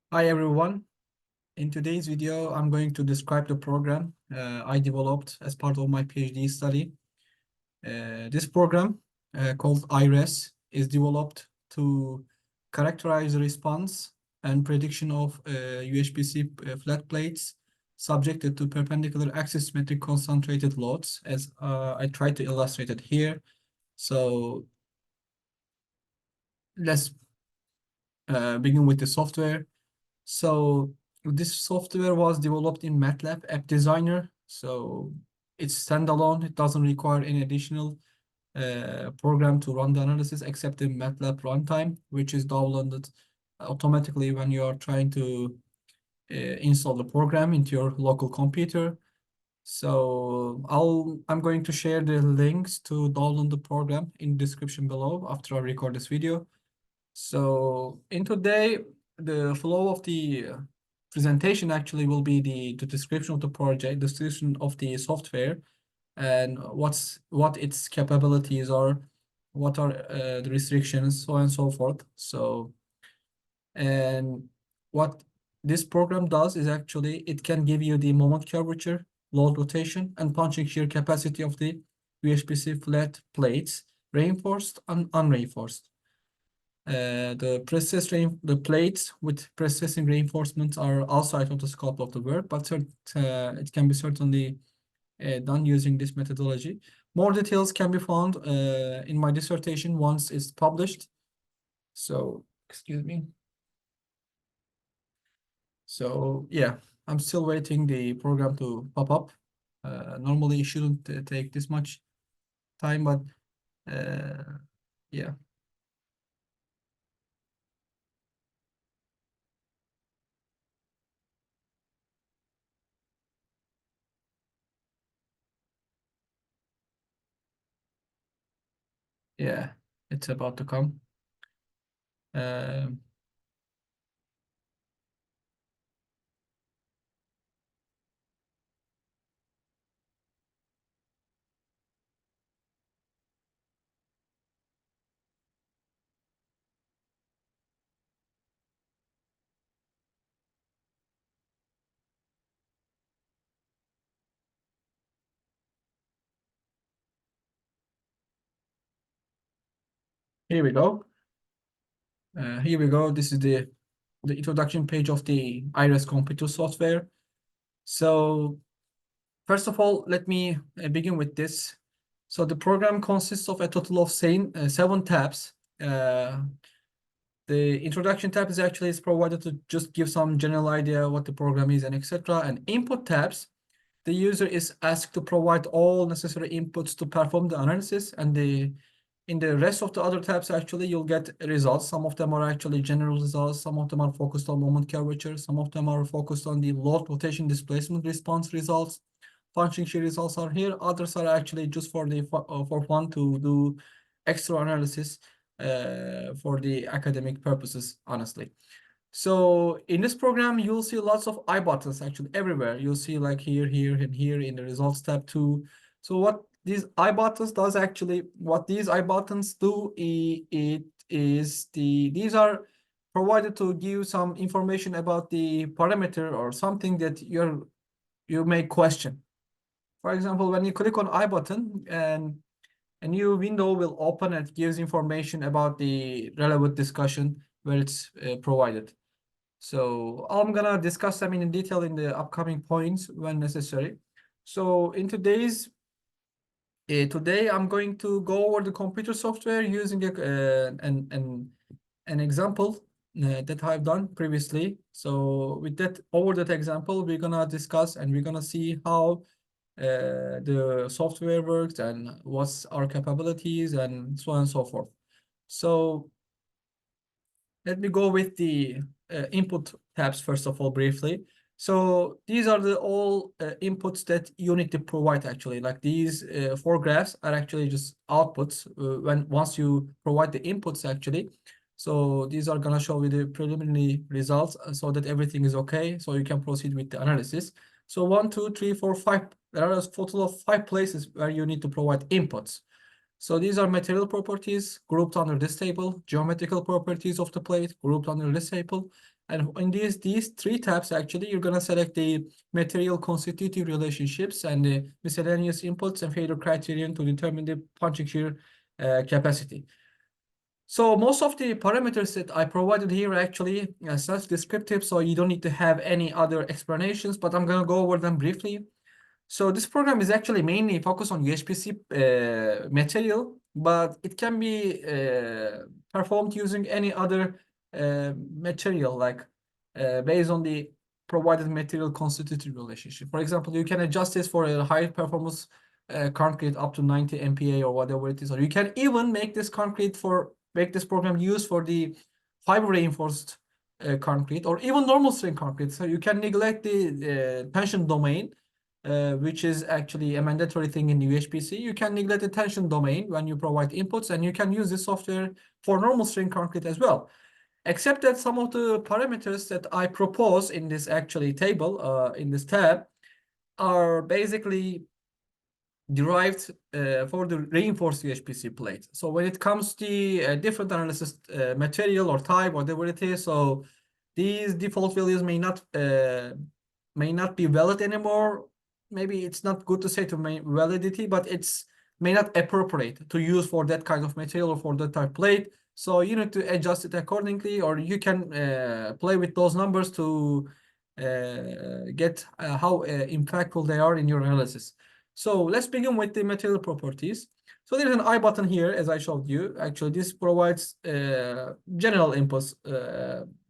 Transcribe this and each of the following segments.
Hi everyone. In today's video, I'm going to describe the program I developed as part of my PhD study. This program called iRes is developed to characterize the response and prediction of UHPC flat plates subjected to perpendicular axisymmetric concentrated loads, as I tried to illustrate it here. So let's begin with the software. So this software was developed in MATLAB App Designer. So it's standalone. It doesn't require any additional program to run the analysis except the MATLAB runtime, which is downloaded automatically when you are trying to install the program into your local computer. So I'm going to share the links to download the program in the description below after I record this video. So in today, the flow of the presentation actually will be the description of the project, the description of the software, and what its capabilities are, what are the restrictions, so on and so forth. So, and what this program does is actually it can give you the moment curvature, load rotation, and punching shear capacity of the UHPC flat plates, reinforced and unreinforced. The plates with processing reinforcements are outside of the scope of the work, but it can be certainly done using this methodology. More details can be found in my dissertation once it's published. So, excuse me. So, yeah, I'm still waiting the program to pop up. Normally, it shouldn't take this much time, but yeah. Yeah, it's about to come. Um, Here we go. Here we go. This is the introduction page of the iRes computer software. So first of all, let me begin with this. So the program consists of a total of 7 tabs. The introduction tab is provided to just give some general idea what the program is and etc. And input tabs, the user is asked to provide all necessary inputs to perform the analysis, and in the rest of the other tabs, actually, you'll get results. Some of them are actually general results. Some of them are focused on moment curvature. Some of them are focused on the load rotation displacement response results. Punching shear results are here. Others are actually just for fun to do extra analysis for the academic purposes, honestly. So in this program, you'll see lots of I buttons actually everywhere. You'll see like here, here, and here in the results tab too. So what these I buttons does actually, what these I buttons do, these are provided to give some information about the parameter or something that you may question. For example, when you click on I button and a new window will open and gives information about the relevant discussion where it's provided. So I'm gonna discuss them in detail in the upcoming points when necessary. So in today I'm going to go over the computer software using an example that I've done previously. So with that over that example, we're gonna discuss and we're gonna see how the software works and what's our capabilities and so on and so forth. So let me go with the input tabs first of all briefly. So these are the all inputs that you need to provide actually. Like these 4 graphs are actually just outputs once you provide the inputs actually. So these are gonna show you the preliminary results so that everything is okay. So you can proceed with the analysis. So 1, 2, 3, 4, 5. There are a total of 5 places where you need to provide inputs. So these are material properties grouped under this table, geometrical properties of the plate grouped under this table. And in these three tabs, actually, you're going to select the material constitutive relationships and the miscellaneous inputs and failure criterion to determine the punching shear capacity. So most of the parameters that I provided here are actually self-descriptive, so you don't need to have any other explanations, but I'm going to go over them briefly. So this program is actually mainly focused on UHPC material, but it can be performed using any other material, like based on the provided material constitutive relationship. For example, you can adjust this for a high performance concrete up to 90 MPa or whatever it is, or you can even make this program used for the fiber reinforced concrete or even normal strength concrete. So you can neglect the tension domain, which is actually a mandatory thing in UHPC. You can neglect the tension domain when you provide inputs, and you can use this software for normal string concrete as well. Except that some of the parameters that I propose in this actually table, in this tab, are basically derived for the reinforced UHPC plate. So when it comes to the different analysis material or type, whatever it is, so these default values may not be valid anymore. Maybe it's not good to say to validity, but it's may not appropriate to use for that kind of material or for that type plate. So you need to adjust it accordingly, or you can play with those numbers to get how impactful they are in your analysis. So let's begin with the material properties. So there's an I button here, as I showed you. Actually, this provides general inputs.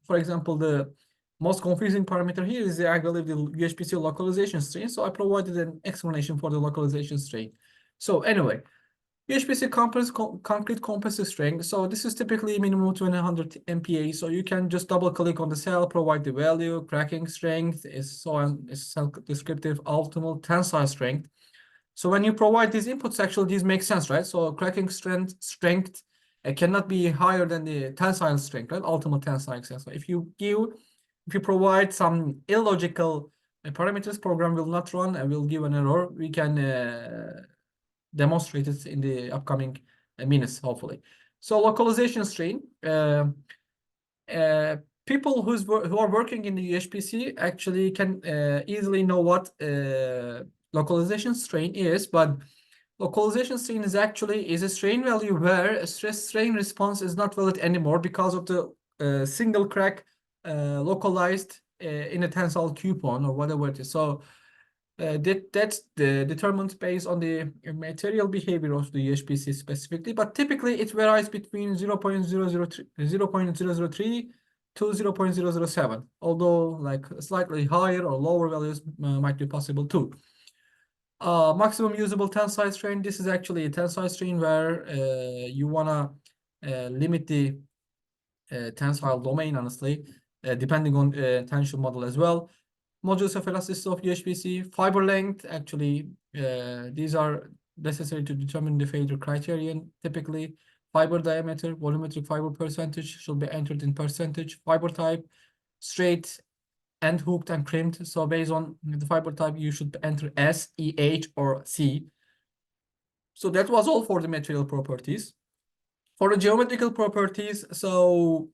For example, the most confusing parameter here is I believe the UHPC localization strain. So I provided an explanation for the localization strain. So anyway, UHPC concrete compressive strength. So this is typically minimum 200 MPa. So you can just double click on the cell, provide the value. Cracking strength is so on, is self-descriptive, optimal tensile strength. So when you provide these inputs, actually these make sense, right? So cracking strength cannot be higher than the tensile strength, right? Ultimate tensile strength. So if you provide some illogical parameters, program will not run and will give an error. We can demonstrate it in the upcoming minutes, hopefully. So localization strain. People who are working in the UHPC actually can easily know what localization strain is, but localization strain is actually a strain value where a stress strain response is not valid anymore because of the single crack localized in a tensile coupon or whatever it is. So that's determined based on the material behavior of the UHPC specifically, but typically it varies between 0.003 to 0.007, although like slightly higher or lower values might be possible too. Maximum usable tensile strain. This is actually a tensile strain where you wanna limit the tensile domain, honestly, depending on tension model as well. Modulus of elasticity of UHPC, fiber length. Actually, these are necessary to determine the failure criterion. Typically, fiber diameter, volumetric fiber percentage should be entered in percentage. Fiber type, straight, end hooked and crimped. So based on the fiber type, you should enter S, E, H, or C. So that was all for the material properties. For the geometrical properties, so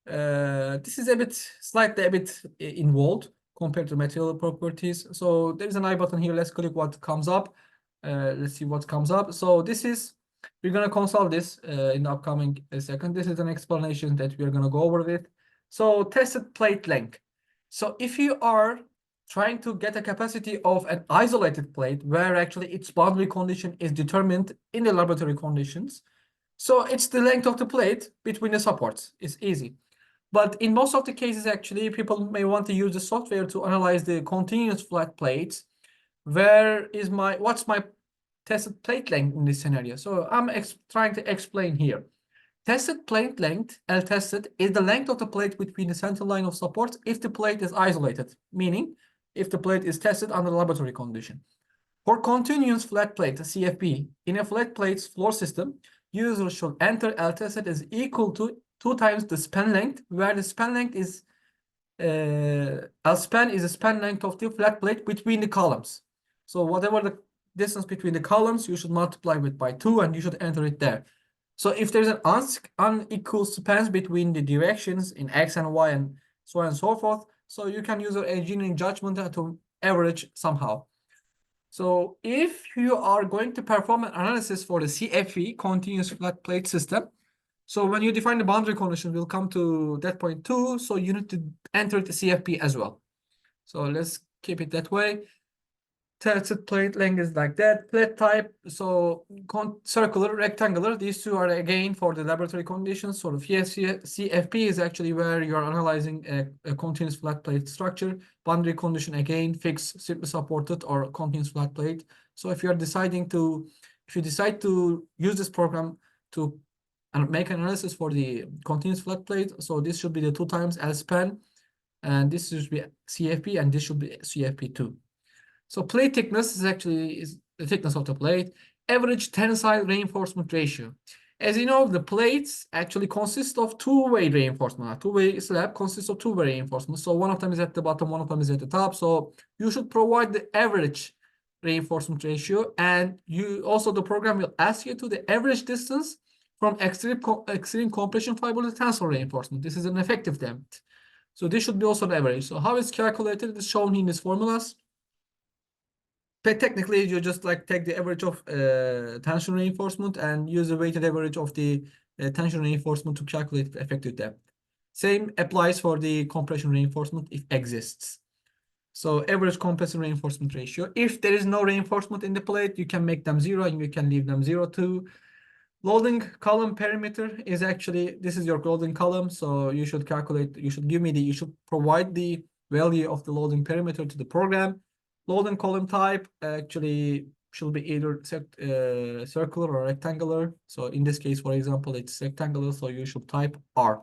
this is slightly a bit involved compared to material properties. So there's an I button here. Let's click what comes up. Let's see what comes up. So we're gonna consult this in the upcoming second. This is an explanation that we're gonna go over with. So tested plate length. So if you are trying to get a capacity of an isolated plate where actually its boundary condition is determined in the laboratory conditions, so it's the length of the plate between the supports. It's easy. But in most of the cases, actually, people may want to use the software to analyze the continuous flat plates. What's my tested plate length in this scenario? So I'm trying to explain here. Tested plate length, L tested, is the length of the plate between the center line of supports if the plate is isolated, meaning if the plate is tested under laboratory condition. For continuous flat plate, CFP, in a flat plate's floor system, user should enter L tested as equal to 2 times the span length, where the span length is L span is the span length of the flat plate between the columns. So whatever the distance between the columns, you should multiply it by 2 and you should enter it there. So if there's an unequal spans between the directions in X and Y and so on and so forth, so you can use your engineering judgment to average somehow. So if you are going to perform an analysis for the CFE, continuous flat plate system, so when you define the boundary condition, we'll come to that point too. So you need to enter the CFP as well. So let's keep it that way. Tilted plate length is like that. Plate type, so circular, rectangular. These two are again for the laboratory conditions. So the CFP is actually where you're analyzing a continuous flat plate structure. Boundary condition again, fixed, simply supported, or continuous flat plate. So if you decide to use this program to make an analysis for the continuous flat plate, so this should be the 2 times L span, and this should be CFP, and this should be CFP2. So plate thickness is actually the thickness of the plate. Average tensile reinforcement ratio. As you know, the plates actually consist of two-way reinforcement. A two-way slab consists of two-way reinforcement. So one of them is at the bottom, one of them is at the top. So you should provide the average reinforcement ratio, and the program will ask you to the average distance from extreme compression fiber to tensile reinforcement. This is an effective depth. So this should be also the average. So how it's calculated? It is shown in these formulas. But technically, you just like take the average of tension reinforcement and use the weighted average of the tension reinforcement to calculate the effective depth. Same applies for the compression reinforcement if exists. So average compression reinforcement ratio. If there is no reinforcement in the plate, you can make them 0 and you can leave them 0 too. Loading column perimeter is actually, this is your loading column. So you should you should provide the value of the loading perimeter to the program. Loading column type actually should be either circular or rectangular. So in this case, for example, it's rectangular. So you should type R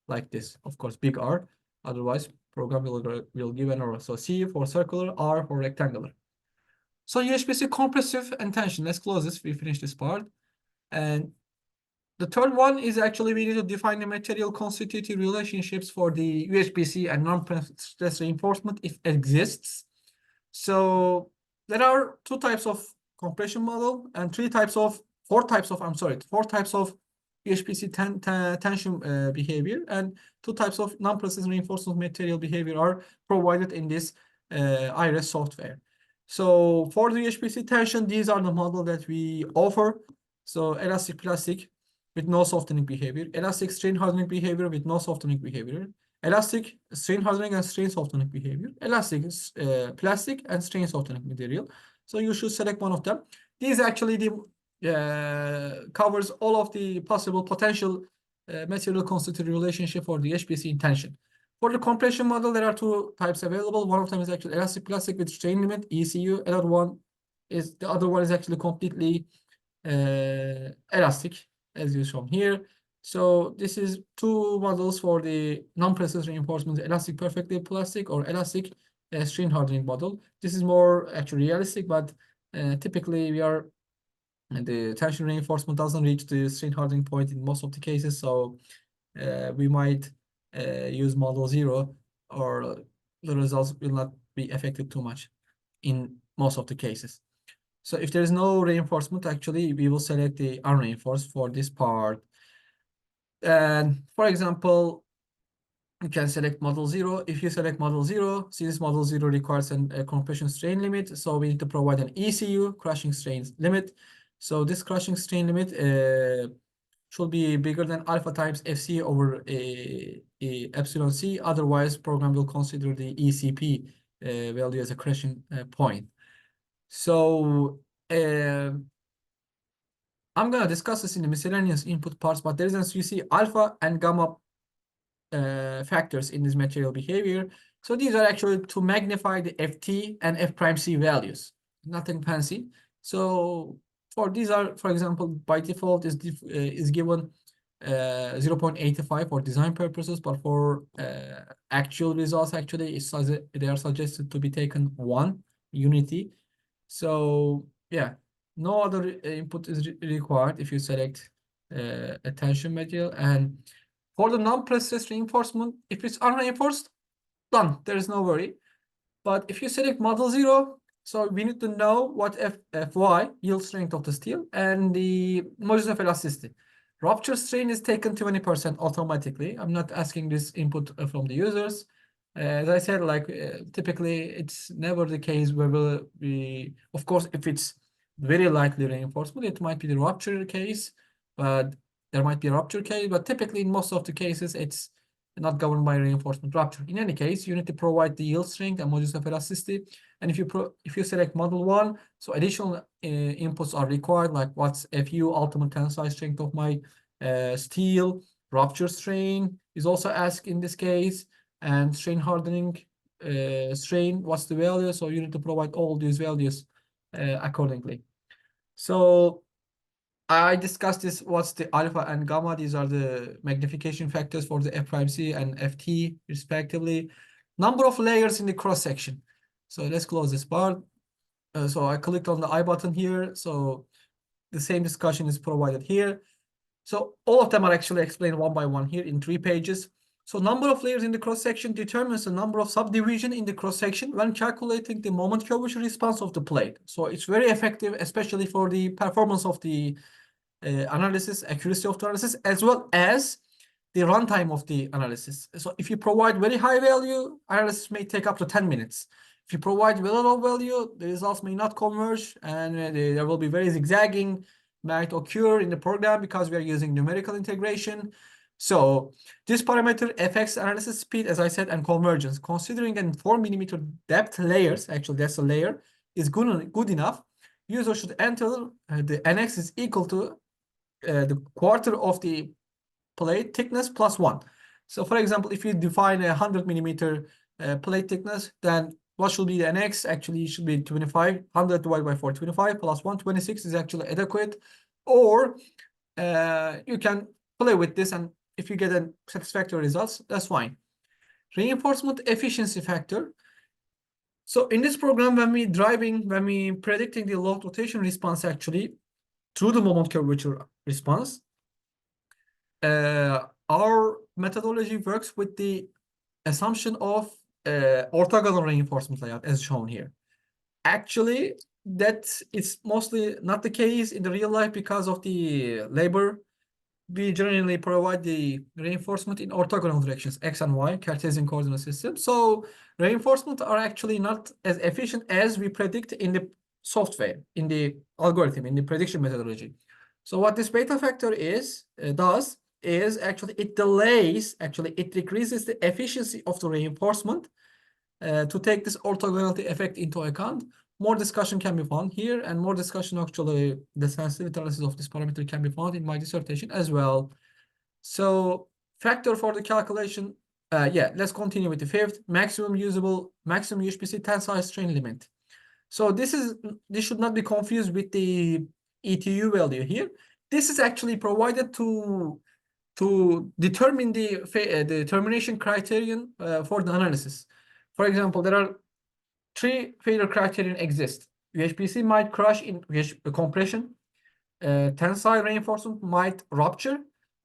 like this. Of course, big R. Otherwise, program will give an error. So C for circular, R for rectangular. So UHPC compressive and tension. Let's close this. We finish this part. And the third one is actually we need to define the material constitutive relationships for the UHPC and non-stress reinforcement if it exists. So there are 2 types of compression model and 4 types of UHPC tension behavior, and 2 types of non-process reinforcement material behavior are provided in this iRes software. So for the UHPC tension, these are the model that we offer. So elastic plastic with no softening behavior, elastic strain hardening behavior with no softening behavior, elastic strain hardening and strain softening behavior, elastic plastic and strain softening material. So you should select one of them. These actually covers all of the possible potential material constitutive relationship for the HPC in tension. For the compression model, there are 2 types available. One of them is actually elastic plastic with strain limit, ECU. The other one is actually completely elastic, as you shown here. So this is 2 models for the non-process reinforcement, elastic perfectly plastic or elastic strain hardening model. This is more actually realistic, but typically the tension reinforcement doesn't reach the strain hardening point in most of the cases. So we might use model 0, or the results will not be affected too much in most of the cases. So if there is no reinforcement, actually, we will select the unreinforced for this part. And for example, you can select model 0. If you select model 0, since model 0 requires a compression strain limit, so we need to provide an ECU, crushing strain limit. So this crushing strain limit should be bigger than alpha times FC over epsilon C. Otherwise, program will consider the ECP value as a crushing point. So I'm going to discuss this in the miscellaneous input parts, but there's, as you see, alpha and gamma factors in this material behavior. So these are actually to magnify the FT and F prime C values, nothing fancy. So for example, by default is given 0.85 for design purposes, but for actual results, actually, they are suggested to be taken 1 unity. So yeah, no other input is required if you select a tension material. And for the non-process reinforcement, if it's unreinforced, done. There is no worry. But if you select model 0, So we need to know what Fy, yield strength of the steel, and the modulus of elasticity. Rupture strain is taken 20% automatically. I'm not asking this input from the users. As I said, like typically it's never the case where we, of course, if it's very lightly reinforcement, it might be the rupture case, but there might be a rupture case, but typically in most of the cases, it's not governed by reinforcement rupture. In any case, you need to provide the yield strength and modulus of elasticity. And if you select model one, so additional inputs are required, like what's FU, ultimate tensile strength of my steel, rupture strain is also asked in this case, and strain hardening strain, what's the value? So you need to provide all these values accordingly. So I discussed this, what's the alpha and gamma. These are the magnification factors for the F5C and FT respectively. Number of layers in the cross section. So let's close this part. So I clicked on the I button here. So the same discussion is provided here. So all of them are actually explained one by one here in 3 pages. So number of layers in the cross section determines the number of subdivision in the cross section when calculating the moment curvature response of the plate. So it's very effective, especially for the performance of the analysis, accuracy of the analysis, as well as the runtime of the analysis. So if you provide very high value, analysis may take up to 10 minutes. If you provide very low value, the results may not converge, and there will be very zigzagging might occur in the program because we are using numerical integration. So this parameter affects analysis speed, as I said, and convergence. Considering an 4 mm depth layers, actually that's a layer, is good enough, user should enter the NX is equal to the quarter of the plate thickness plus 1. So for example, if you define a 100 mm plate thickness, then what should be the NX? Actually, it should be 25. 100 divided by 4, 25 plus 1, 26 is actually adequate. Or you can play with this, and if you get a satisfactory results, that's fine. Reinforcement efficiency factor. So in this program, when we predicting the load rotation response actually through the moment curvature response, our methodology works with the assumption of orthogonal reinforcement layout as shown here. Actually, that is mostly not the case in the real life because of the labor. We generally provide the reinforcement in orthogonal directions, X and Y, Cartesian coordinate system. So reinforcement are actually not as efficient as we predict in the software, in the algorithm, in the prediction methodology. So what this beta factor does is actually it decreases the efficiency of the reinforcement to take this orthogonality effect into account. More discussion can be found here, and more discussion actually, the sensitivity analysis of this parameter can be found in my dissertation as well. So factor for the calculation, yeah, let's continue with the fifth, maximum UHPC tensile strain limit. So this should not be confused with the ETU value here. This is actually provided to determine the termination criterion for the analysis. For example, there are 3 failure criterion exist. UHPC might crash in compression, tensile reinforcement might rupture,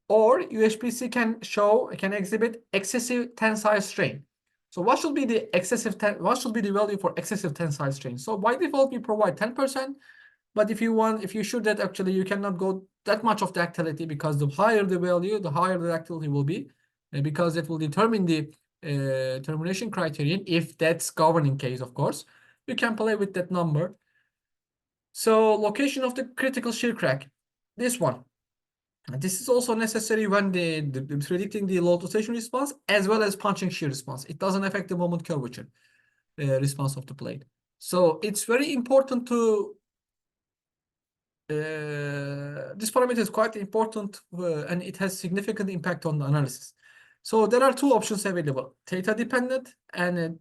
or UHPC can exhibit excessive tensile strain. So what should be the value for excessive tensile strain? So by default we provide 10%, but if you're sure that actually you cannot go that much of the ductility, because the higher the value, the higher the ductility will be, because it will determine the termination criterion, if that's governing case, of course. You can play with that number. So location of the critical shear crack, this one. This is also necessary when predicting the load rotation response as well as punching shear response. It doesn't affect the moment curvature response of the plate. So it's very important to this parameter is quite important and it has significant impact on the analysis. So there are 2 options available: theta dependent and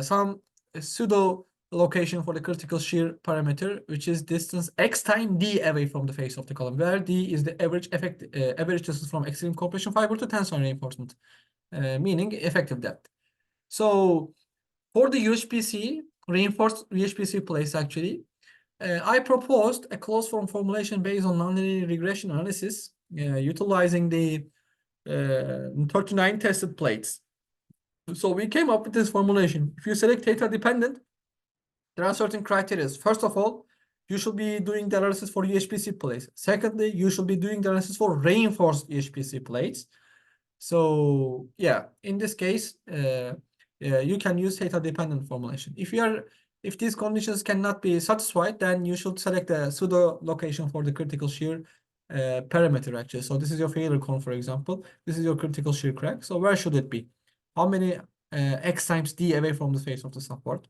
some pseudo location for the critical shear parameter, which is distance x time d away from the face of the column, where d is the average distance from extreme compression fiber to tensile reinforcement, meaning effective depth. So for the UHPC, reinforced UHPC plates actually, I proposed a closed form formulation based on nonlinear regression analysis, utilizing the 39 tested plates. So we came up with this formulation. If you select theta dependent, there are certain criteria. First of all, you should be doing the analysis for UHPC plates. Secondly, you should be doing the analysis for reinforced UHPC plates. So yeah, in this case, you can use theta dependent formulation. If these conditions cannot be satisfied, then you should select a pseudo location for the critical shear parameter actually. So this is your failure cone, for example. This is your critical shear crack. So where should it be? How many x times d away from the face of the support?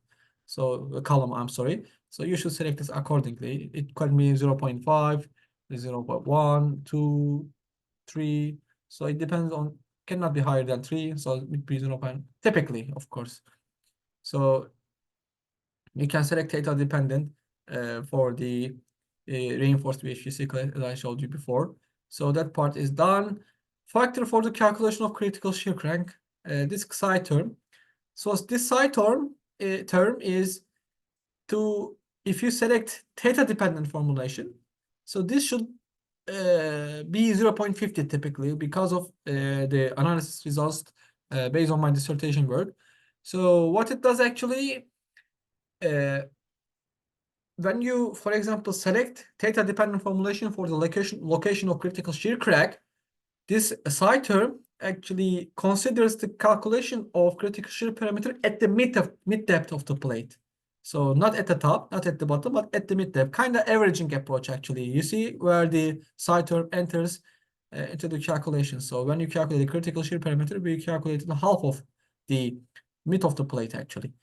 So the column, I'm sorry. So you should select this accordingly. It could be 0.5, 0.1, 2, 3. So it depends on, cannot be higher than 3. So it would be 0. Typically, of course. So you can select theta dependent for the reinforced UHPC as I showed you before. So that part is done. Factor for the calculation of critical shear crank, this psi term. So this psi term is to, if you select theta dependent formulation, so this should be 0.50 typically because of the analysis results based on my dissertation work. So what it does actually, when you, for example, select theta dependent formulation for the location of critical shear crack, this psi term actually considers the calculation of critical shear parameter at the mid depth of the plate. So not at the top, not at the bottom, but at the mid depth. Kind of averaging approach actually. You see where the psi term enters into the calculation. So when you calculate the critical shear parameter, we calculate the half of the mid of the plate actually.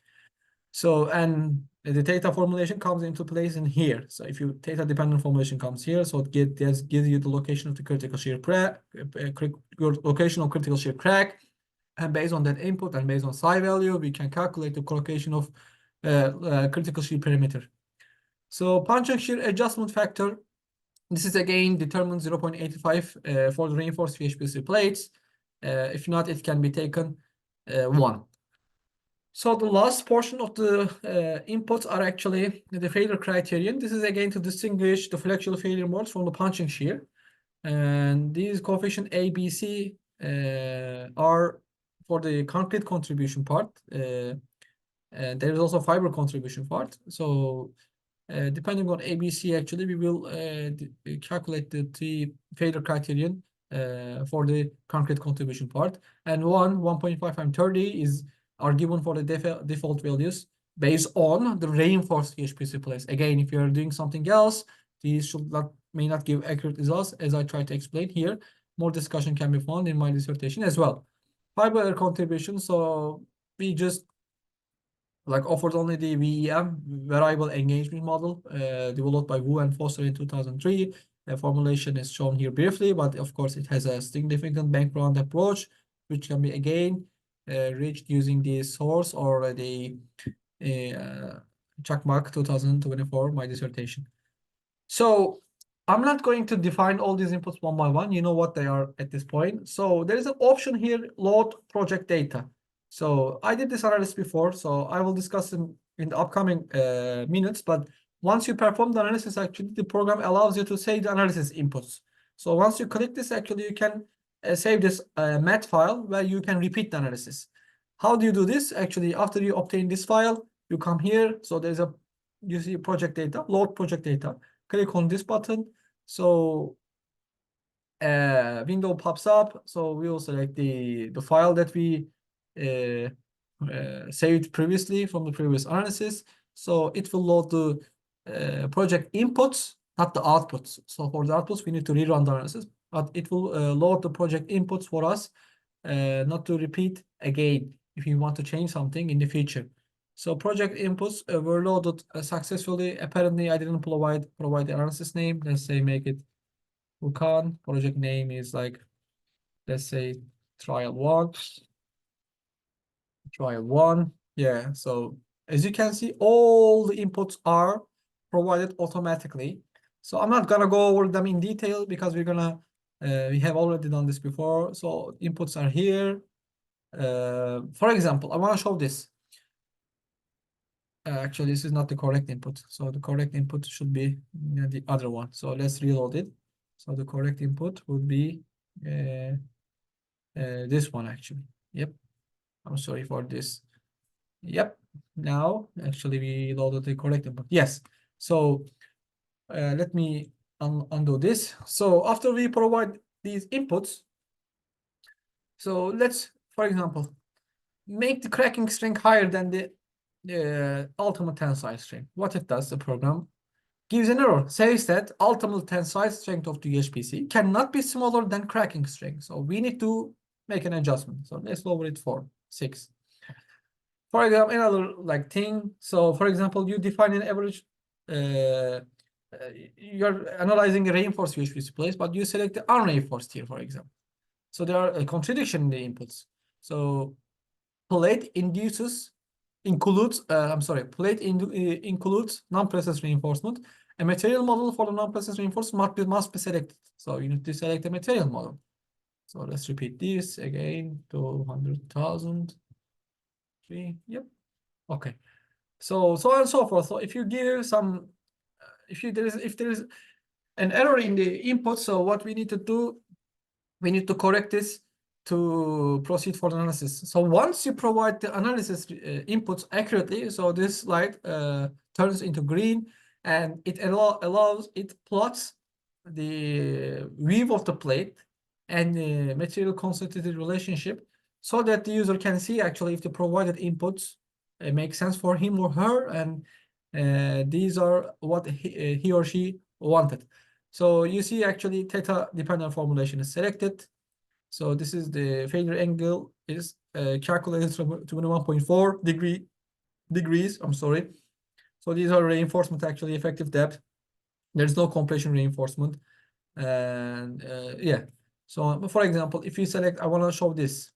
So, and the theta formulation comes into place in here. So if you theta dependent formulation comes here, so it gives you the location of the critical shear crack, location of critical shear crack. And based on that input and based on psi value, we can calculate the collocation of critical shear parameter. So puncture shear adjustment factor, this is again determined 0.85 for the reinforced UHPC plates. If not, it can be taken 1. So the last portion of the inputs are actually the failure criterion. This is again to distinguish the flexural failure modes from the punching shear. And these coefficient A, B, C are for the concrete contribution part. And there is also fiber contribution part. So depending on ABC, actually, we will calculate the failure criterion for the concrete contribution part. And 1.5, and 30 are given for the default values based on the reinforced UHPC plates. Again, if you're doing something else, these may not give accurate results, as I try to explain here. More discussion can be found in my dissertation as well. Fiber contribution, so we just offered only the VEM, variable engagement model, developed by Wu and Foster in 2003. The formulation is shown here briefly, but of course it has a significant background approach, which can be again reached using the source or the Chakmak 2024, my dissertation. So I'm not going to define all these inputs one by one. You know what they are at this point. So there is an option here, load project data. So I did this analysis before, so I will discuss in the upcoming minutes. But once you perform the analysis, actually, the program allows you to save the analysis inputs. So once you click this, actually, you can save this math file where you can repeat the analysis. How do you do this? Actually, after you obtain this file, you come here. So there's you see project data, load project data. Click on this button. So window pops up. So we will select the file that we saved previously from the previous analysis. So it will load the project inputs, not the outputs. So for the outputs, we need to rerun the analysis, but it will load the project inputs for us, not to repeat again if you want to change something in the future. So project inputs were loaded successfully. Apparently, I didn't provide the analysis name. Let's say make it Wukan. Project name is let's say trial 1. Trial 1. Yeah. So as you can see, all the inputs are provided automatically. So I'm not gonna go over them in detail because we have already done this before. So inputs are here. For example, I want to show this. Actually, this is not the correct input. So the correct input should be the other one. So let's reload it. So the correct input would be this one actually. Yep. I'm sorry for this. Yep. Now, actually, we loaded the correct input. Yes. So let me undo this. So after we provide these inputs, so let's, for example, make the cracking strength higher than the ultimate tensile strength. What it does, the program gives an error, says that ultimate tensile strength of the UHPC cannot be smaller than cracking strength. So we need to make an adjustment. So let's lower it for 6. For example, another like thing. So for example, you define an average, uh, you're analyzing a reinforced UHPC place, but you select the unreinforced here, for example. So there are a contradiction in the inputs. So plate plate includes non-process reinforcement. A material model for the non-process reinforcement must be selected. So you need to select a material model. So let's repeat this again, 200,000. Yep. Okay. So on and so forth. So if you give some, if there is an error in the input, so what we need to do, we need to correct this to proceed for the analysis. So once you provide the analysis inputs accurately, so this slide turns into green, and it plots the weave of the plate and the material constituted relationship, so that the user can see actually if the provided inputs make sense for him or her, and these are what he or she wanted. So you see actually theta dependent formulation is selected. So this is the failure angle is calculated from 21.4 degrees. I'm sorry. So these are reinforcement actually effective depth. There's no compression reinforcement. And yeah. So for example, if you select, I want to show this.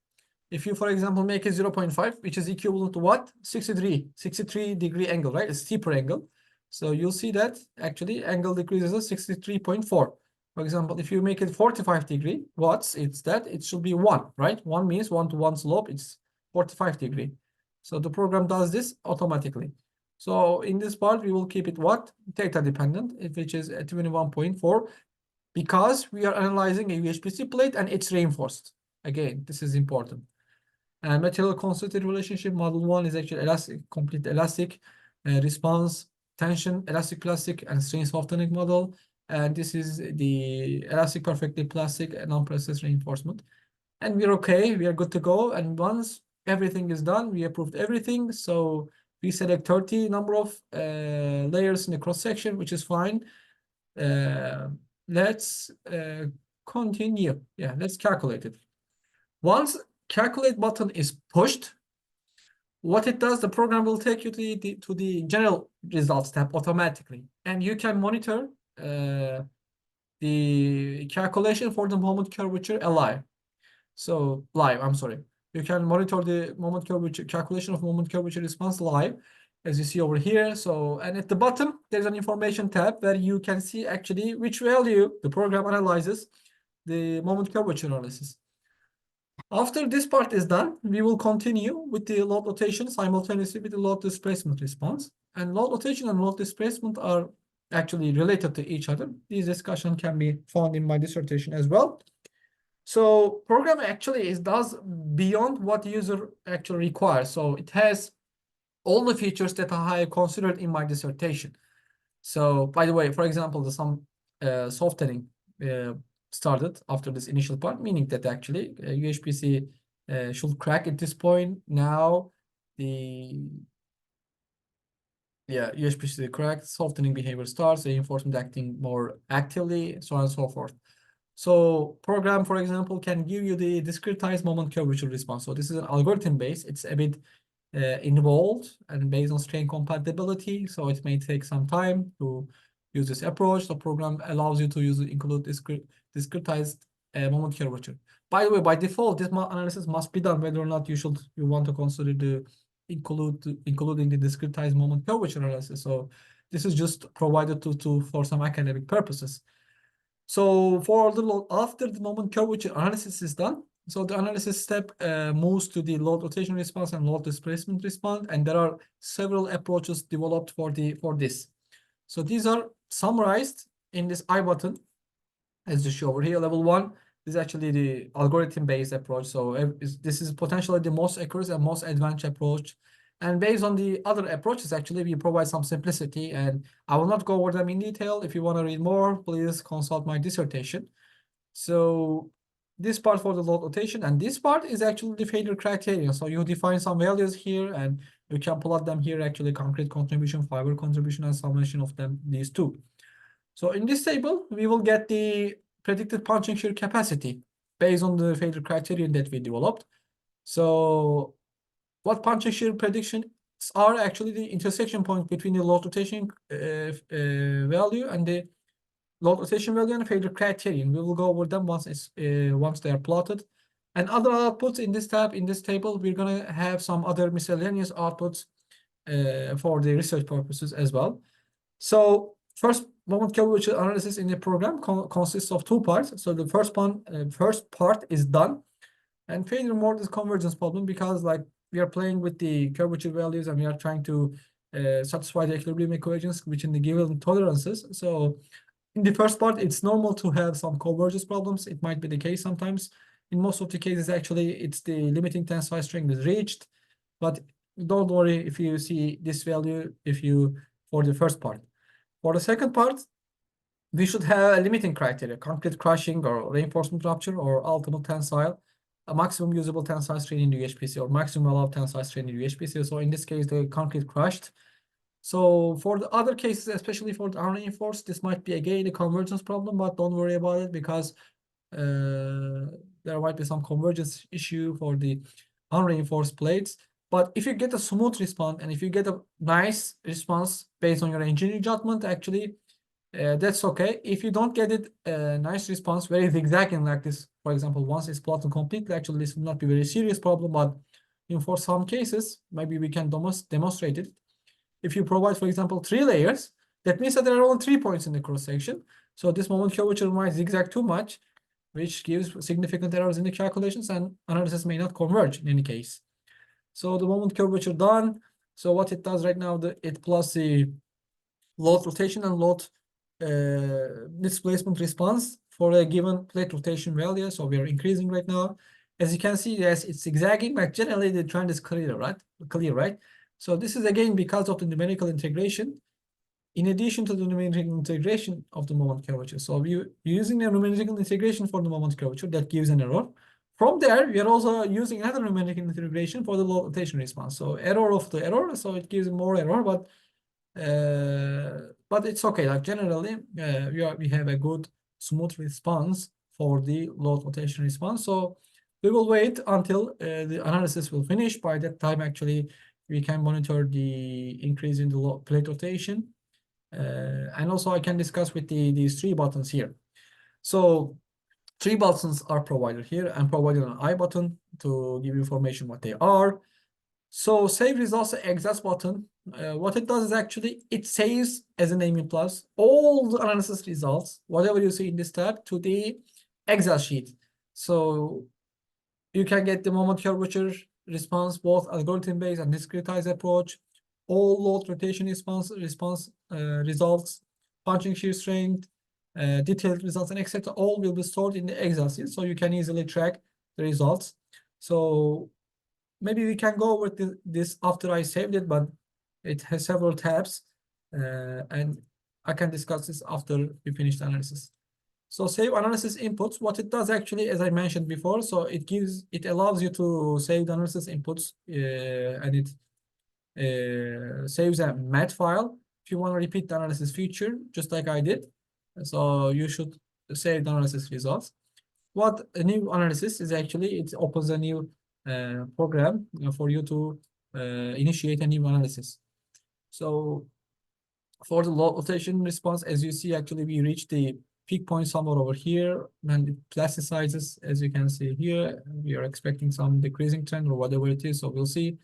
If you, for example, make a 0.5, which is equivalent to what? 63 degree angle, right? A steeper angle. So you'll see that actually angle decreases to 63.4. For example, if you make it 45 degree, it should be 1, right? 1 means 1-to-1 slope, it's 45 degree. So the program does this automatically. So in this part, we will keep it what? Theta dependent, which is 21.4, because we are analyzing a UHPC plate and it's reinforced. Again, this is important. And material constituted relationship model 1 is actually elastic, complete elastic response, tension, elastic plastic, and strain softening model. And this is the elastic perfectly plastic and non-process reinforcement. And we're okay, we are good to go. And once everything is done, we approved everything. So we select 30 number of layers in the cross section, which is fine. Let's continue. Yeah, let's calculate it. Once calculate button is pushed, what it does, the program will take you to the general results tab automatically, and you can monitor the calculation for the moment curvature alive. So live, I'm sorry. You can monitor the moment curvature calculation of moment curvature response live, as you see over here. So, and at the bottom, there's an information tab where you can see actually which value the program analyzes the moment curvature analysis. After this part is done, we will continue with the load rotation simultaneously with the load displacement response. And load rotation and load displacement are actually related to each other. This discussion can be found in my dissertation as well. So program actually does beyond what user actually requires. So it has all the features that I considered in my dissertation. So by the way, for example, some softening started after this initial part, meaning that actually UHPC should crack at this point. Now UHPC cracked, softening behavior starts, reinforcement acting more actively, so on and so forth. So program, for example, can give you the discretized moment curvature response. So this is an algorithm based. It's a bit involved and based on strain compatibility. So it may take some time to use this approach. The program allows you to include discretized moment curvature. By the way, by default, this analysis must be done whether or not you want to consider the including the discretized moment curvature analysis. So this is just provided for some academic purposes. So after the moment curvature analysis is done, so the analysis step moves to the load rotation response and load displacement response, and there are several approaches developed for this. So these are summarized in this I button, as you show over here. Level 1 is actually the algorithm-based approach. So this is potentially the most accurate and most advanced approach And based on the other approaches, actually, we provide some simplicity, and I will not go over them in detail. If you want to read more, please consult my dissertation. So this part for the load rotation, and this part is actually the failure criterion. So you define some values here, and you can plot them here, actually, concrete contribution, fiber contribution, and summation of them, these two. So in this table, we will get the predicted punching shear capacity based on the failure criterion that we developed. So what punching shear predictions are actually the intersection point between the load rotation value and the load rotation value and failure criterion. We will go over them once they are plotted. And other outputs in this tab, in this table, we're gonna have some other miscellaneous outputs for the research purposes as well. So first moment curvature analysis in the program consists of two parts. So the first part is done, and failure mode is convergence problem, because like we are playing with the curvature values and we are trying to satisfy the equilibrium equations within the given tolerances. So in the first part, it's normal to have some convergence problems. It might be the case sometimes. In most of the cases, actually, it's the limiting tensile strength is reached. But don't worry if you see this value for the first part. For the second part, we should have a limiting criteria: concrete crushing or reinforcement rupture or ultimate tensile, a maximum usable tensile strain in UHPC or maximum allowed tensile strain in UHPC. So in this case, the concrete crushed. So for the other cases, especially for the unreinforced, this might be again a convergence problem, but don't worry about it, because there might be some convergence issue for the unreinforced plates. But if you get a smooth response and if you get a nice response based on your engineering judgment, actually, that's okay. If you don't get it a nice response, very zigzagging like this, for example, once it's plotted completely, actually, this will not be a very serious problem. But for some cases, maybe we can demonstrate it. If you provide, for example, 3 layers, that means that there are only 3 points in the cross section. So this moment curvature might zigzag too much, which gives significant errors in the calculations, and analysis may not converge in any case. So the moment curvature done. So what it does right now, it plots the load rotation and load displacement response for a given plate rotation value. So we are increasing right now. As you can see, yes, it's zigzagging, but generally the trend is clear, right? So this is again because of the numerical integration, in addition to the numerical integration of the moment curvature. So we're using the numerical integration for the moment curvature that gives an error. From there, we are also using another numerical integration for the load rotation response. So error of the error, so it gives more error, but it's okay. Like generally, we have a good smooth response for the load rotation response. So we will wait until the analysis will finish. By that time, actually, we can monitor the increase in the plate rotation. And also I can discuss with these 3 buttons here. So 3 buttons are provided here and provided an I button to give information what they are. So save results exhaust button. What it does is actually it saves, as the name implies, all the analysis results, whatever you see in this tab, to the Excel sheet. So you can get the moment curvature response, both algorithm-based and discretized approach, all load rotation response results, punching shear strength, detailed results, and etc. All will be stored in the Excel sheet, so you can easily track the results. So maybe we can go over this after I saved it, but it has several tabs, and I can discuss this after we finish the analysis. So save analysis inputs, what it does actually, as I mentioned before, so it allows you to save the analysis inputs, and it saves a math file. If you want to repeat the analysis feature, just like I did, so you should save the analysis results. What a new analysis is actually, it opens a new program for you to initiate a new analysis. So for the load rotation response, as you see, actually we reached the peak point somewhere over here, and it plasticizes, as you can see here. We are expecting some decreasing trend or whatever it is, so we'll see.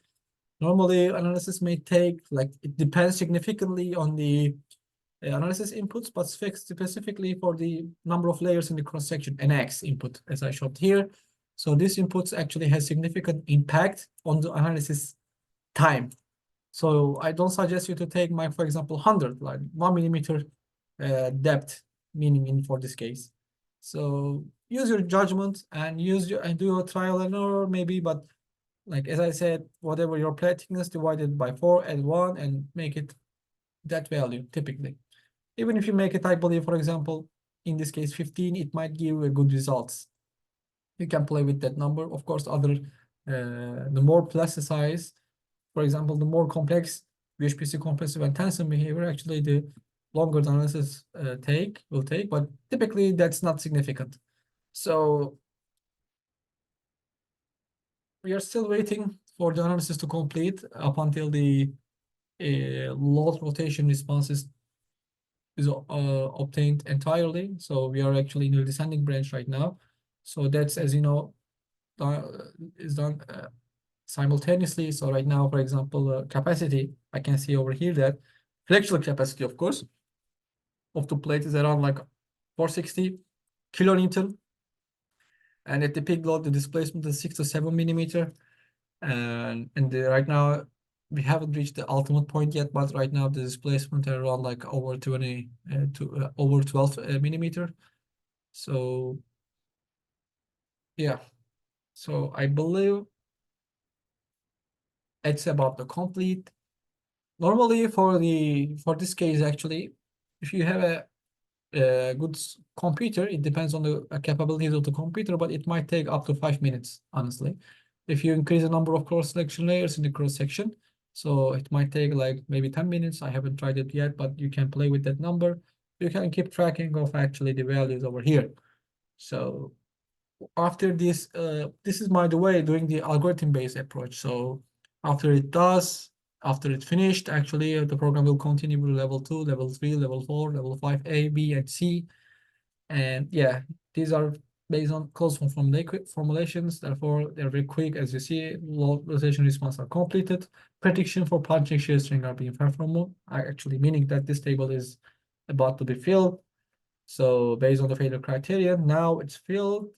Normally, analysis may take, like, it depends significantly on the analysis inputs, but specifically for the number of layers in the cross section, NX input, as I showed here. So this inputs actually has significant impact on the analysis time. So I don't suggest you to take for example, 100, like 1 millimeter depth, meaning for this case. So use your judgment and do a trial and error maybe, but like as I said, whatever your plate thickness divided by 4, add 1 and make it that value typically. Even if you make it, I believe, for example, in this case 15, it might give a good results. You can play with that number. Of course, the more plasticized, for example, the more complex UHPC compressive and tensile behavior, actually the longer the analysis will take, but typically that's not significant. So we are still waiting for the analysis to complete up until the load rotation responses is obtained entirely. So we are actually in the descending branch right now. So that's, as you know, is done simultaneously. So right now, for example, capacity, I can see over here that flexural capacity, of course, of the plate is around like 460 kilonewton. And at the peak load, the displacement is 6 to 7 millimeter. And right now, we haven't reached the ultimate point yet, but right now the displacement are around like over 20 to over 12 millimeter. So yeah, so I believe it's about the complete. Normally for this case, actually, if you have a good computer, it depends on the capabilities of the computer, but it might take up to 5 minutes, honestly. If you increase the number of cross section layers in the cross section, so it might take like maybe 10 minutes. I haven't tried it yet, but you can play with that number. You can keep tracking of actually the values over here. So after this, this is by the way doing the algorithm-based approach. So after after it finished, actually the program will continue with level 2, level 3, level 4, level 5, A, B, and C. And yeah, these are based on closed form formulations. Therefore, they're very quick. As you see, load rotation response are completed. Prediction for punching shear string are being performed, actually meaning that this table is about to be filled. So based on the failure criteria, now it's filled.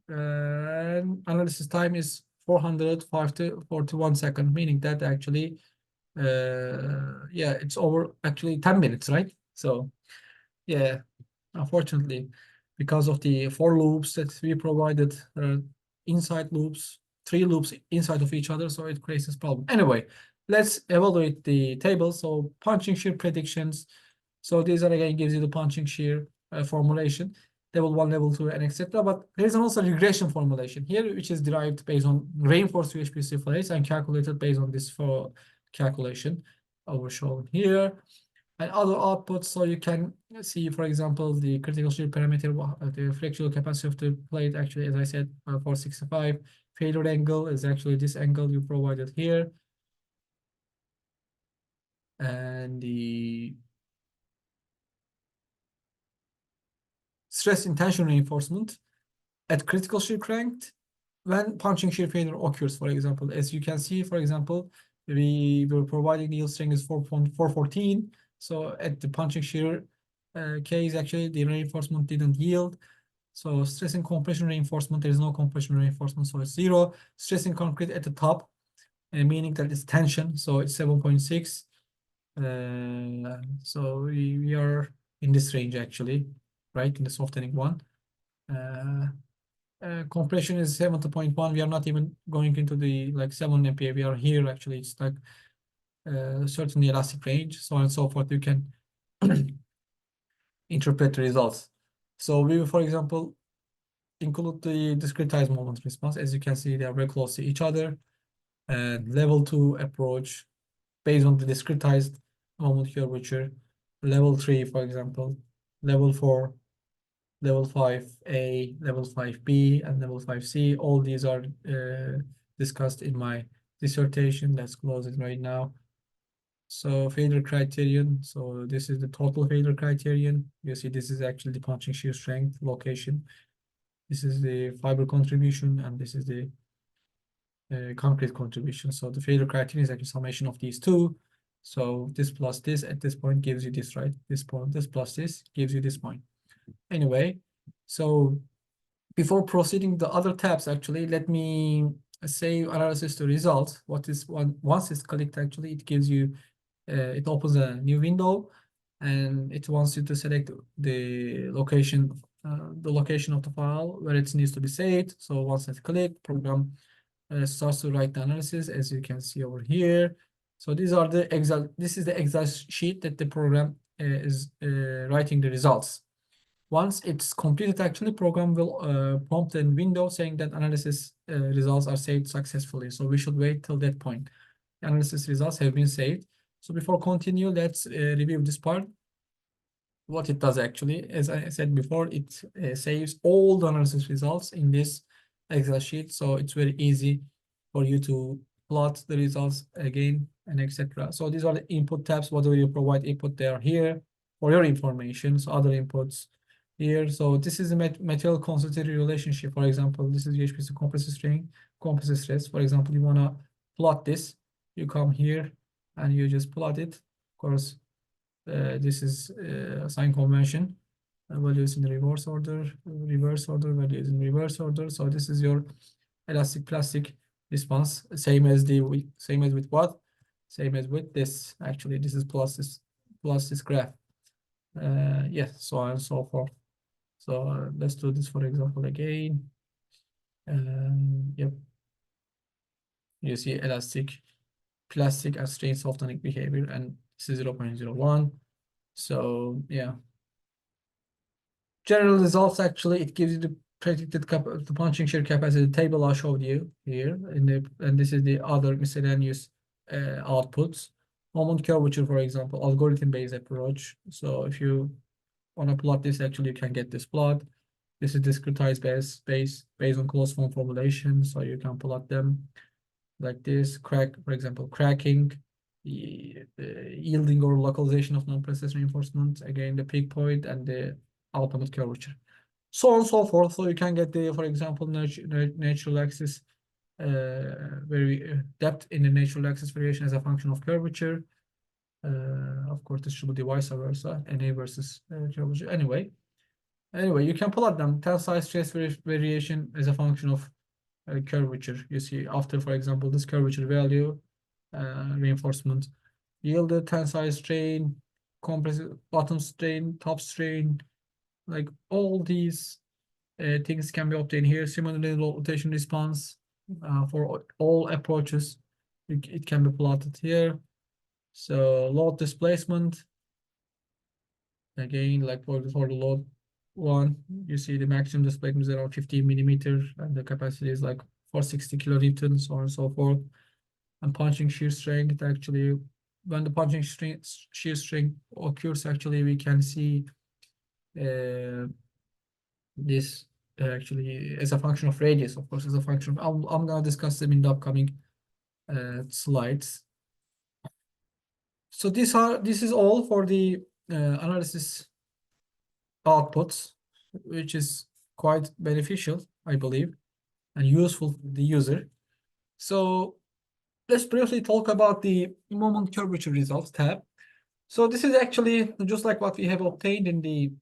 And analysis time is 405 to 41 seconds, meaning that actually, yeah, it's over actually 10 minutes, right? So yeah, unfortunately, because of the 4 loops that we provided, inside loops, 3 loops inside of each other, so it creates this problem. Anyway, let's evaluate the table. So punching shear predictions. So these are again gives you the punching shear formulation, level 1, level 2, and etc. But there's also regression formulation here, which is derived based on reinforced UHPC plates and calculated based on this for calculation over shown here. And other outputs, so you can see, for example, the critical shear parameter, the flexural capacity of the plate, actually, as I said, 465. Failure angle is actually this angle you provided here. And the stress intention reinforcement at critical shear cranked when punching shear failure occurs, for example. As you can see, for example, we were providing the yield strength is 4.414. So at the punching shear case, actually, the reinforcement didn't yield. So stress and compression reinforcement, there is no compression reinforcement, so it's 0. Stress in concrete at the top, meaning that it's tension, so it's 7.6. So we are in this range actually, right, in the softening one. Compression is 70.1. We are not even going into the like 7 MPa. We are here actually. It's like certainly elastic range, so on and so forth. You can interpret the results. So we will, for example, include the discretized moment response. As you can see, they are very close to each other. And level 2 approach based on the discretized moment curvature. Level 3, for example, level 4, level 5A, level 5B, and level 5C. All these are discussed in my dissertation. Let's close it right now. So failure criterion. So this is the total failure criterion. You see, this is actually the punching shear strength location. This is the fiber contribution, and this is the concrete contribution. So the failure criterion is actually summation of these two. So this plus this at this point gives you this, right? This point, this plus this gives you this point. Anyway, so before proceeding the other tabs, actually, let me save analysis to results. What is once it's clicked, actually, it gives you, it opens a new window, and it wants you to select the location of the file where it needs to be saved. So once it's clicked, program starts to write the analysis, as you can see over here. So these are the Excel. This is the Excel sheet that the program is writing the results. Once it's completed, actually, program will prompt a window saying that analysis results are saved successfully. So we should wait till that point. Analysis results have been saved. So before continue, let's review this part. What it does actually, as I said before, it saves all the analysis results in this Excel sheet. So it's very easy for you to plot the results again and etc. So these are the input tabs. Whatever you provide input, they are here for your information. So other inputs here. So this is a material constitutive relationship. For example, this is UHPC compressive strain, compressive stress. For example, you want to plot this. You come here and you just plot it. Of course, this is sign convention. Values in the reverse order, values in reverse order. So this is your elastic plastic response. Same as with what? Same as with this. Actually, this is plus this graph. Yes, so on and so forth. So let's do this for example again. Yep. You see elastic, plastic and strain softening behavior, and this is 0.01. So yeah. General results, actually, it gives you the predicted the punching shear capacity table I showed you here, and this is the other miscellaneous outputs. Moment curvature, for example, algorithm-based approach. So if you want to plot this, actually, you can get this plot. This is discretized based on closed form formulation, so you can plot them like this. For example, cracking, yielding or localization of non-precise reinforcement, again, the peak point and the ultimate curvature. So on and so forth. So you can get the, for example, natural axis depth in the natural axis variation as a function of curvature. Of course, this should be vice versa, NA versus curvature. Anyway, you can plot them. Tensile stress variation as a function of curvature. You see after, for example, this curvature value, reinforcement yielded, tensile strain, compressive bottom strain, top strain, like all these things can be obtained here. Similarly, rotation response for all approaches, it can be plotted here. So load displacement, again, like for the load one, you see the maximum displacement is around 15 millimeter, and the capacity is like 460 kilonewtons, so on and so forth. And punching shear strength, actually, when the punching shear strength occurs, actually, we can see this actually as a function of radius, of course, as a function of, I'm going to discuss them in the upcoming slides. So this is all for the analysis outputs, which is quite beneficial, I believe, and useful for the user. So let's briefly talk about the moment curvature results tab. So this is actually just like what we have obtained in the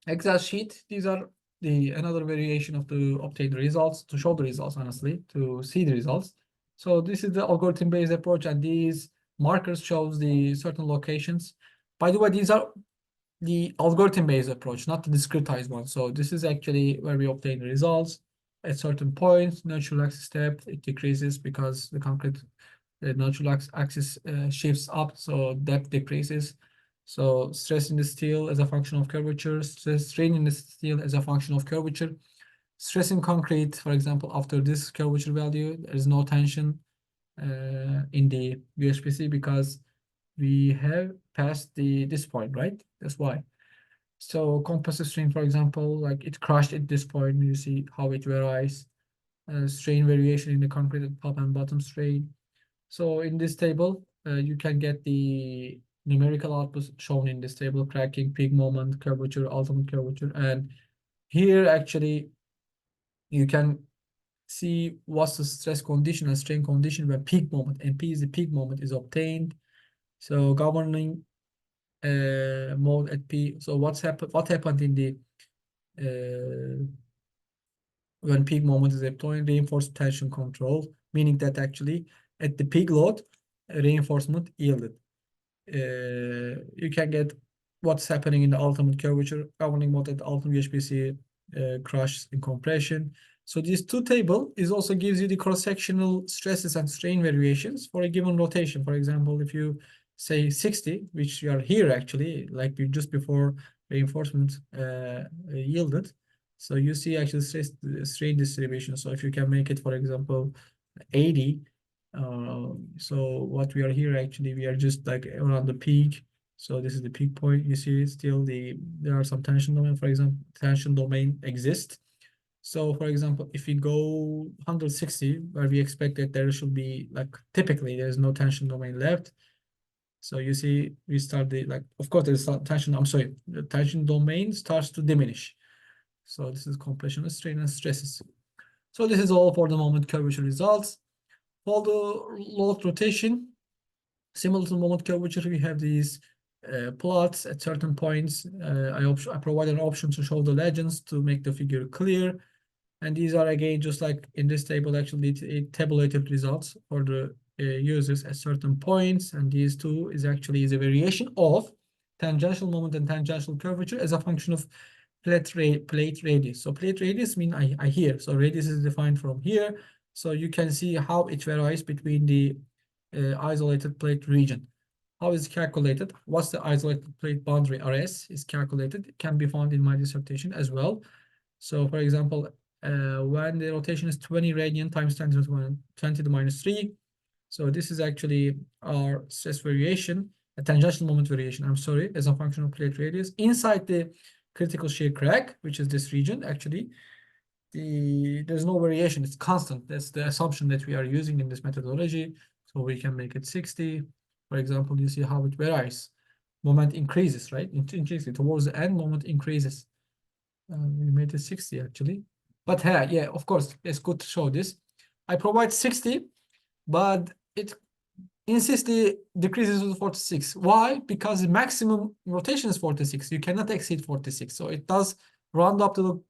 Excel sheet. These are another variation of the obtained results, to show the results, honestly, to see the results. So this is the algorithm-based approach, and these markers shows the certain locations. By the way, these are the algorithm-based approach, not the discretized one. So this is actually where we obtain the results. At certain points, natural axis depth, it decreases because the concrete natural axis shifts up, so depth decreases. So stress in the steel as a function of curvature, strain in the steel as a function of curvature. Stress in concrete, for example, after this curvature value, there is no tension in the UHPC because we have passed this point, right? That's why. So compressive strain, for example, like it crushed at this point, you see how it varies. Strain variation in the concrete at top and bottom strain. So in this table, you can get the numerical outputs shown in this table: cracking, peak moment, curvature, ultimate curvature. And here, actually, you can see what's the stress condition and strain condition when peak moment, MP is the peak moment, is obtained. So governing mode at P. So what happened in the when peak moment is obtained? Reinforced tension control, meaning that actually at the peak load, reinforcement yielded. You can get what's happening in the ultimate curvature, governing mode at the ultimate UHPC crush in compression. So this two table is also gives you the cross-sectional stresses and strain variations for a given rotation. For example, if you say 60, which you are here actually, like just before reinforcement yielded. So you see actually strain distribution. So if you can make it, for example, 80, so what we are here actually, we are just like around the peak. So this is the peak point. You see still there are some tension domain, for example, tension domain exists. So for example, if we go 160, where we expect that there should be like typically there's no tension domain left. So you see we start of course there's some tension, I'm sorry, the tension domain starts to diminish. So this is compression strain and stresses. So this is all for the moment curvature results. For the load rotation, similar to moment curvature, we have these plots at certain points. I provide an option to show the legends to make the figure clear. And these are again, just like in this table, actually tabulated results for the users at certain points. And these two is actually a variation of tangential moment and tangential curvature as a function of plate radius. So plate radius mean I here. So radius is defined from here. So you can see how it varies between the isolated plate region. How is it calculated? What's the isolated plate boundary RS is calculated? It can be found in my dissertation as well. So for example, when the rotation is 20 radian times 10 to the 20 to the minus 3. So this is actually our stress variation, a tangential moment variation, I'm sorry, as a function of plate radius. Inside the critical shear crack, which is this region, actually, there's no variation, it's constant. That's the assumption that we are using in this methodology. So we can make it 60. For example, you see how it varies. Moment increases, right? Increases towards the end, moment increases. We made it 60 actually. But yeah, of course, it's good to show this. I provide 60, but it insistently decreases to 46. Why? Because the maximum rotation is 46. You cannot exceed 46. So it does round up to the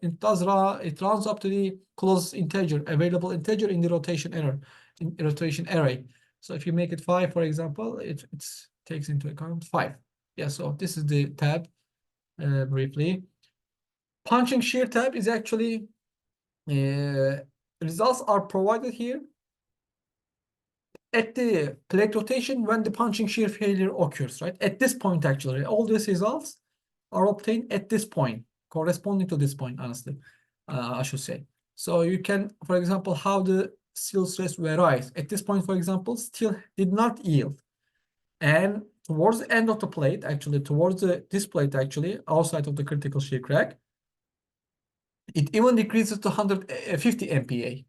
it rounds up to the closest integer, available integer in the rotation error, in rotation array. So if you make it 5, for example, it takes into account 5. Yeah, so this is the tab briefly. Punching shear tab is actually results are provided here at the plate rotation when the punching shear failure occurs, right? At this point, actually, all these results are obtained at this point, corresponding to this point, honestly, I should say. So you can, for example, how the steel stress varies. At this point, for example, steel did not yield. And towards the end of the plate, actually, towards this plate, actually, outside of the critical shear crack, it even decreases to 150 MPa.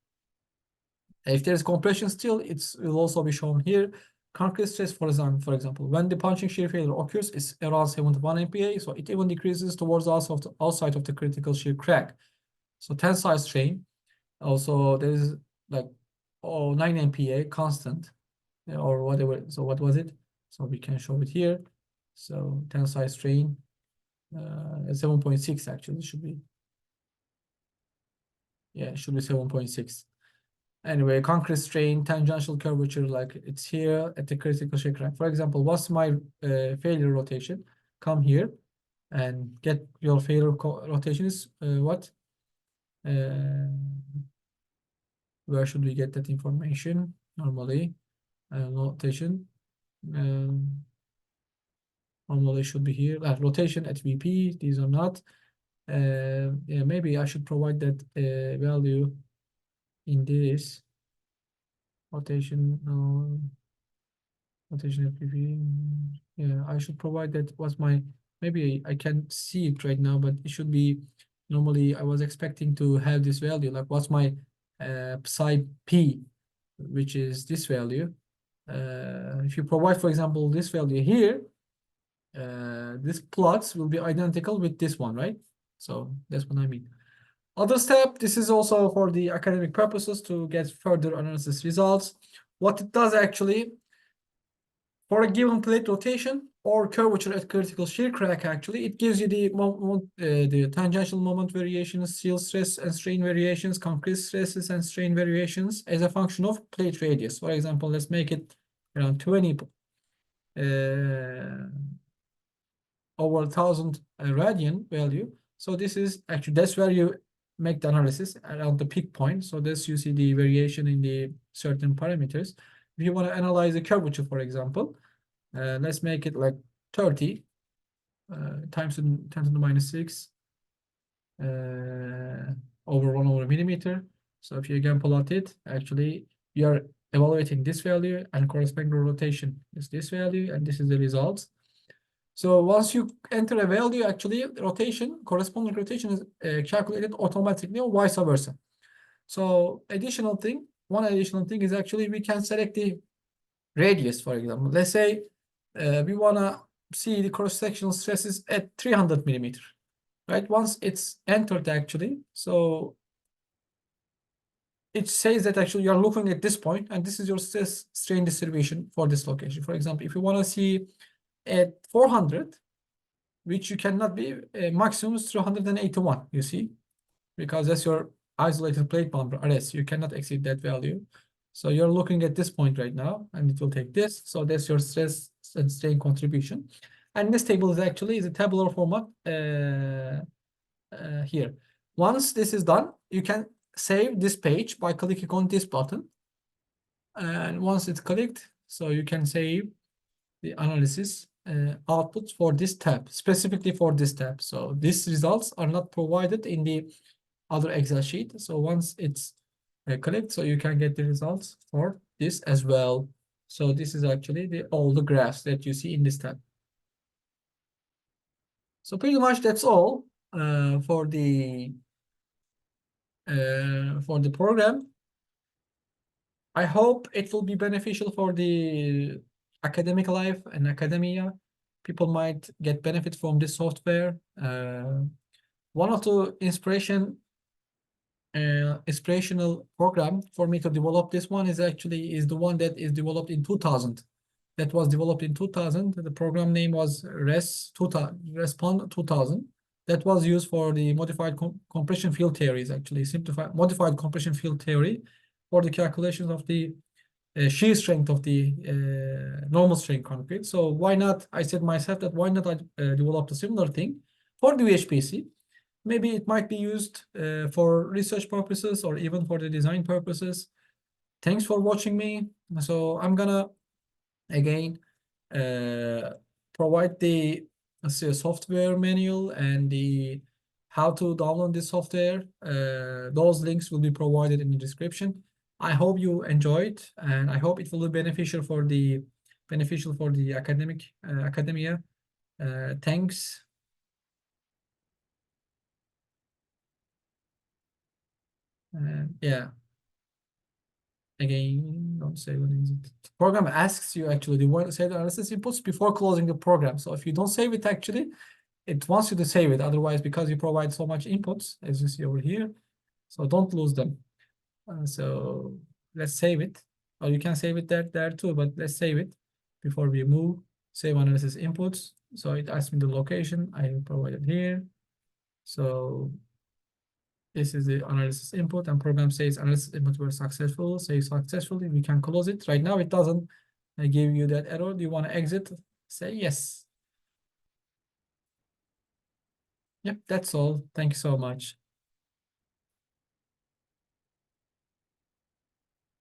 If there is compression still, it will also be shown here. Concrete stress, for example, when the punching shear failure occurs, it's around 71 MPa, so it even decreases towards the outside of the critical shear crack. So tensile strain, also there is like 9 MPa constant, or whatever. So what was it? So we can show it here. So tensile strain, 7.6 actually should be. Yeah, it should be 7.6. Anyway, concrete strain, tangential curvature, like it's here at the critical shear crack. For example, what's my failure rotation? Come here and get your failure rotation is what? Where should we get that information? Normally, rotation. Normally should be here. Rotation at VP. These are not. Yeah, maybe I should provide that value in this rotation. Rotation at VP. Yeah, I should provide that. Was my maybe I can see it right now, but it should be normally. I was expecting to have this value. Like, what's my psi p, which is this value. If you provide, for example, this value here, this plots will be identical with this one, right? So that's what I mean. Other step, this is also for the academic purposes to get further analysis results. What it does actually, for a given plate rotation or curvature at critical shear crack, actually, it gives you the tangential moment variations, steel stress and strain variations, concrete stresses and strain variations as a function of plate radius. For example, let's make it around 20 over 1000 radian value. So this is actually, that's where you make the analysis around the peak point. So this you see the variation in the certain parameters. If you want to analyze the curvature, for example, let's make it like 30 times 10 to the minus 6 over 1/millimeter. So if you again plot it, actually you are evaluating this value, and corresponding rotation is this value, and this is the result. So once you enter a value, actually rotation, corresponding rotation is calculated automatically, or vice versa. So one additional thing is actually we can select the radius, for example. Let's say we want to see the cross-sectional stresses at 300 millimeter, right? Once it's entered actually, so it says that actually you're looking at this point, and this is your stress strain distribution for this location. For example, if you want to see at 400, which you cannot be, maximum is 381, you see, because that's your isolated plate boundary, iRes. You cannot exceed that value. So you're looking at this point right now, and it will take this. So that's your stress and strain contribution. And this table is actually a tabular format here. Once this is done, you can save this page by clicking on this button. And once it's clicked, so you can save the analysis output for this tab, specifically for this tab. So these results are not provided in the other Excel sheet. So once it's clicked, so you can get the results for this as well. So this is actually all the graphs that you see in this tab. So pretty much that's all for the program. I hope it will be beneficial for the academic life and academia. People might get benefit from this software. One of the inspirational program for me to develop this one is the one that is developed in 2000. That was developed in 2000. The program name was Respond 2000. That was used for the modified compression field theories, actually simplified modified compression field theory for the calculations of the shear strength of the normal strain concrete. So why not? I said myself that why not I develop a similar thing for the UHPC. Maybe it might be used for research purposes or even for the design purposes. Thanks for watching me. So I'm gonna again provide the software manual and the how to download this software. Those links will be provided in the description. I hope you enjoyed, and I hope it will be beneficial for the academia. Thanks. Yeah. Again, don't say what is it. The program asks you actually, do you want to save the analysis inputs before closing the program? So if you don't save it, actually, it wants you to save it. Otherwise, because you provide so much inputs, as you see over here, so don't lose them. So let's save it. Or you can save it there too, but let's save it before we move. Save analysis inputs. So it asks me the location. I provided here. So this is the analysis input, and program says analysis input were successful. Say successfully, we can close it. Right now, it doesn't give you that error. Do you want to exit? Say yes. Yep, that's all. Thank you so much.